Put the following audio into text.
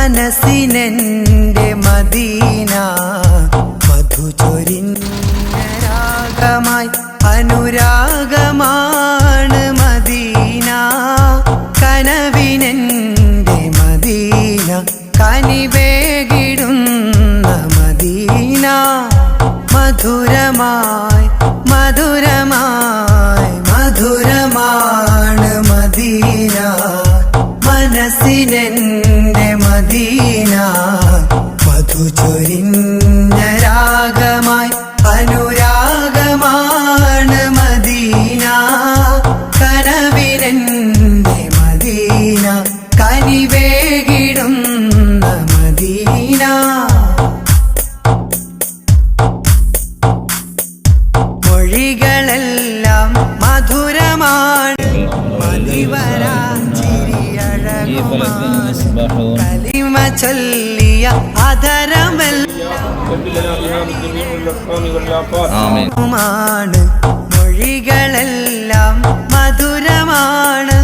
മനസ്സിനെന്റെ മദീന മധുചൊരിഞ്ഞ രാഗമായി അനുരാഗമാണ് മദീന കനവിനെന്റെ മദീന കനിവേകിടുന്ന മദീന മധുരമായി മധുരമായി മധുരമാണ് മദീന മനസ്സിനെന്റെ മദീന മധുചൊരിഞ്ഞ രാഗമായി അനുരാഗമാണ് മദീന കനവിനെന്റെ മദീന കനിവേകിടുന്ന മദീന മൊഴികളെല്ലാം മധുരമാണ് കലിമ ചൊല്ലിയ അധരമെല്ലാം മൊഴികളെല്ലാം മധുരമാണ്